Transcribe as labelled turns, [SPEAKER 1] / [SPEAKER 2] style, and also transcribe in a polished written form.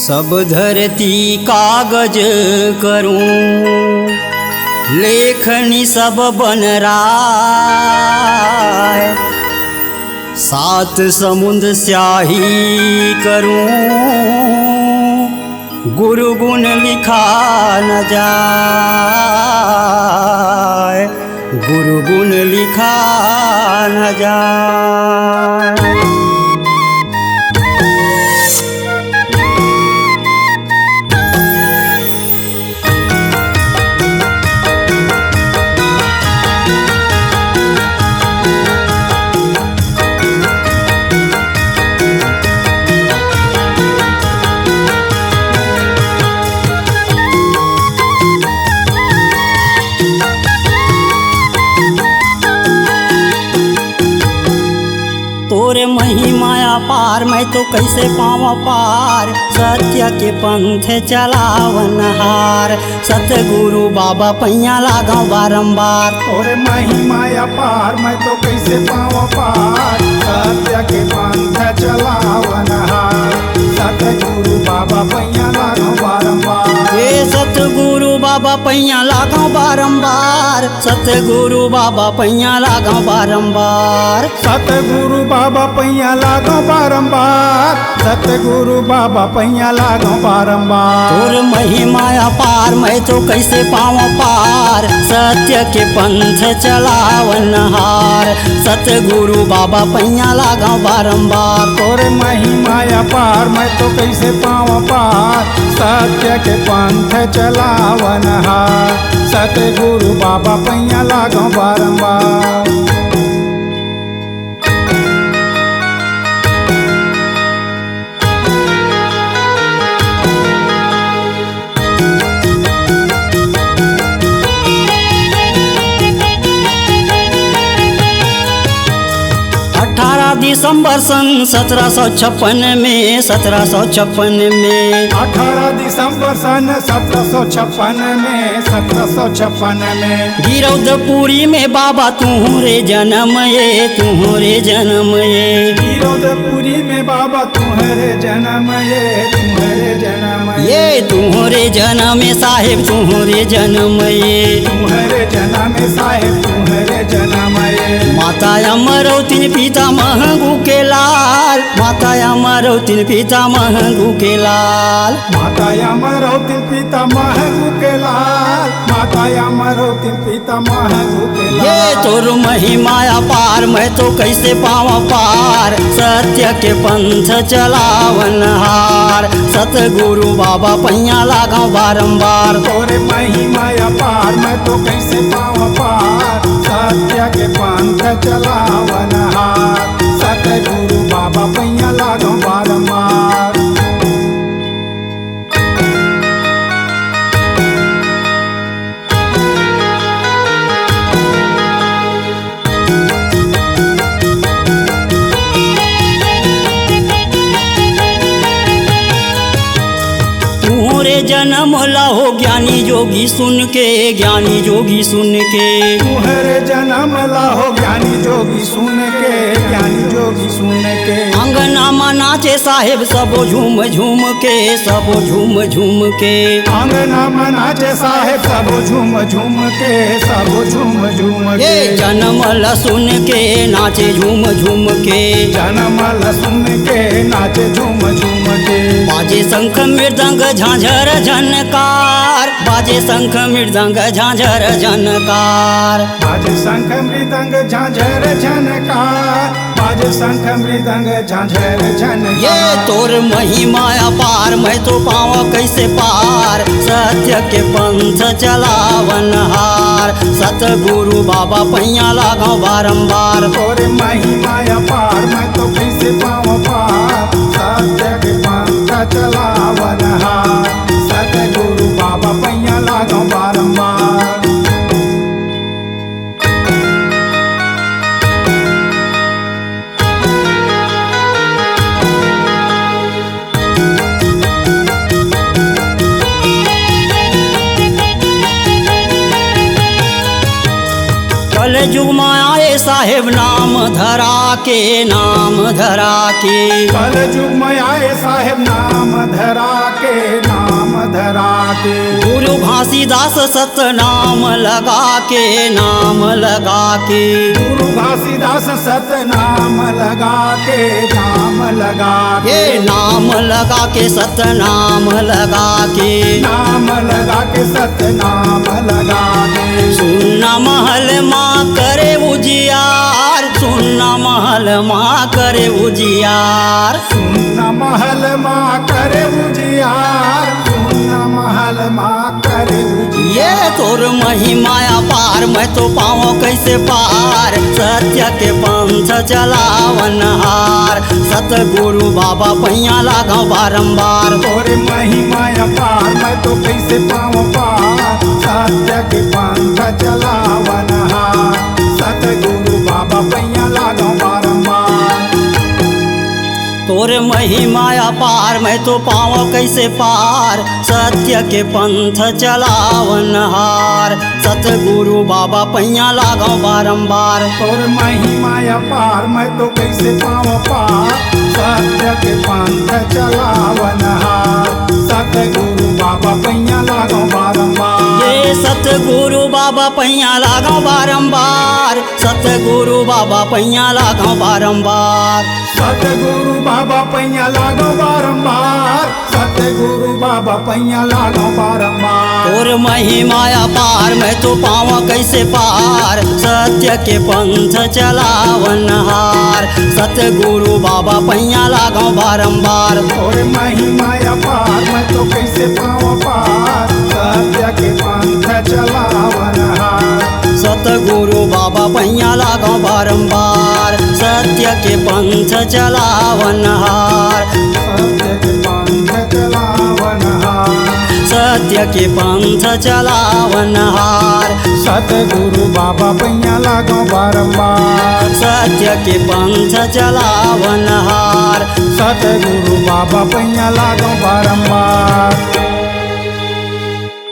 [SPEAKER 1] सब धरती कागज करूं, लेखनी सब बन राय। सात समुद्र स्याही करूं, गुरु गुण लिखा न जाए, गुरु गुण लिखा न जाए। तोरे महिमाया पार, मैं तो कैसे पावा पार। सत्य के पंथ चलावनहार, सतगुरु बाबा पैया लागा बारंबार।
[SPEAKER 2] तोरे महिमाया पार, मैं तो कैसे पावा पार। सत्य के पंथ चलावनहार, सतगुरु बाबा पैया लागा बारंबार।
[SPEAKER 1] ये सतगुरु बाबा पैया लागा बारंबार, सतगुरु बाबा पैया लागा बारंबार।
[SPEAKER 2] सतगुरु बाबा पैया लागो बारंबार, सतगुरु बाबा पैया लागो बारंबार।
[SPEAKER 1] तोर महिमाया पार, मैं तो कैसे पावा पार। सत्य के पंथ चलावनहार, सतगुरु बाबा पैया लागा बारंबार।
[SPEAKER 2] तोरे महिमाया पार, मैं तो कैसे पावा पार। सत्य के पंथ चलावनहार, सतगुरु बाबा पैया लागो बारंबार।
[SPEAKER 1] दिसंबर सन 1756 में, 1756 में।
[SPEAKER 2] 18 दिसंबर सन 1756 में, 1756 में।
[SPEAKER 1] गिरौदपुरी में बाबा तुम्हारे जन्म ये, तुम्हारे जन्म ये।
[SPEAKER 2] गिरौदपुरी में बाबा तुम्हारे जन्म ये, तुम्हारे जन्म
[SPEAKER 1] ये। तुम्हारे जन्म साहेब, तुम्हारे जन्म ये।
[SPEAKER 2] तुम्हारे जन्म साहेब, तुम्हारे जन्म ये।
[SPEAKER 1] माता अमरौती पिता महंगू के लाल, माता अमरौती पिता महंगू के लाल।
[SPEAKER 2] माता अमरौती पिता महंगू के लाल, माता अमरौती पिता महंगू के लाल।
[SPEAKER 1] ये तोर महिमाया पार, मैं तो कैसे पावा पार। सत्य के पंथ चलावनहार, सतगुरु बाबा पैया लागा बारंबार।
[SPEAKER 2] तोरे महिमाया पार, मैं तो कैसे पावा पार। सत्य के पंथ चलावनहार, सतगुरु बाबा पैया लागा बारंबार।
[SPEAKER 1] तुम्हारे जन्म लाहो ज्ञानी जोगी सुन के, ज्ञानी जोगी सुन के।
[SPEAKER 2] तुम्हारे जन्म लाहो ज्ञानी जोगी सुन के, ज्ञानी जोगी सुन के।
[SPEAKER 1] अंगना में नाचे साहेब सबो झूम झूम के, सबो झूम झूम के।
[SPEAKER 2] अंगना में नाचे साहेब सबो झूम झूम के, सबो झूम झूम के।
[SPEAKER 1] जन्म ला सुन के नाचे झूम झूम के,
[SPEAKER 2] जन्म ला सुन के नाचे झूम झूम के।
[SPEAKER 1] बाजे शंख मृदंग झांझर झनकार, बाजे शंख मृदंग झांझर झनकार।
[SPEAKER 2] बाजे शंख मृदंग झांझर झनकार, बाजे शंख मृदंग झांझर झनकार।
[SPEAKER 1] ये तोर महिमाया पार, मैं तो पावा कैसे पार। सत्य के पंथ चलावनहार, सतगुरु बाबा पैया लागा बारंबार।
[SPEAKER 2] तोरे महिमाया पार, मैं तो कैसे पावा पार। सत्य के पंथ चलावनहार, सतगुरु बाबा पैया लागा बारंबार।
[SPEAKER 1] कल युग में आए साहेब नाम धरा के, नाम धरा के।
[SPEAKER 2] कल युग में आए साहेब नाम धरा के, नाम धरा के।
[SPEAKER 1] गुरु घासीदास सत नाम लगा के, नाम लगा के।
[SPEAKER 2] गुरु घासीदास सत नाम लगा के, नाम लगा के।
[SPEAKER 1] ये नाम लगा के सत नाम लगा के,
[SPEAKER 2] नाम लगा के सत नाम लगा के।
[SPEAKER 1] सुनना महल माँ करे उजियार, सुनना महल माँ करे उजियार।
[SPEAKER 2] सुनना महल माँ करे उजियार, सुनना महल माँ करे उजियार।
[SPEAKER 1] ये तोर महिमाया पार, मैं तो पाऊँ कैसे पार। सत्य के पंथ चलावन हार, सतगुरु बाबा पैया लागा बारंबार।
[SPEAKER 2] तोरे महिमाया पार, मैं तो कैसे पाऊँ पार। सत्य के पंथ चलावन हार, सतगुरु बाबा पैया लागा बारंबार।
[SPEAKER 1] तोरे महिमाया पार, मैं तो पाऊँ कैसे पार। सत्य के पंथ चलावन हार, सतगुरु बाबा पैया लागा बारंबार।
[SPEAKER 2] तोरे महिमाया पार, मैं तो कैसे पाऊँ पार। सत्य के पंथ चलावन हार, सतगुरु बाबा पैया लागा बारंबार।
[SPEAKER 1] ये सतगुरु बाबा पैया लागा बारंबार, सतगुरु बाबा पैया लागा बारंबार।
[SPEAKER 2] सतगुरु बाबा पैया लागो बारंबार, सतगुरु बाबा पैया लागो बारंबार।
[SPEAKER 1] तोर महिमाया पार, मैं तो पाऊँ कैसे पार। सत्य के पंथ चलावन हार, सतगुरु बाबा पैया लागा बारंबार।
[SPEAKER 2] तोरे महिमाया पार, मैं तो कैसे पाऊँ पार। सत्य के पंथ चलावन हार,
[SPEAKER 1] सतगुरु बाबा पैया लागा बारंबार। सत्य के पंथ चलावन हार,
[SPEAKER 2] सत्य के पंथ चलावन हार।
[SPEAKER 1] सत्य के पंथ चलावन हार,
[SPEAKER 2] सतगुरु बाबा पैया लागो बारंबार।
[SPEAKER 1] सत्य के पंथ चलावन हार।
[SPEAKER 2] सतगुरु बाबा पैया लागो बारंबार।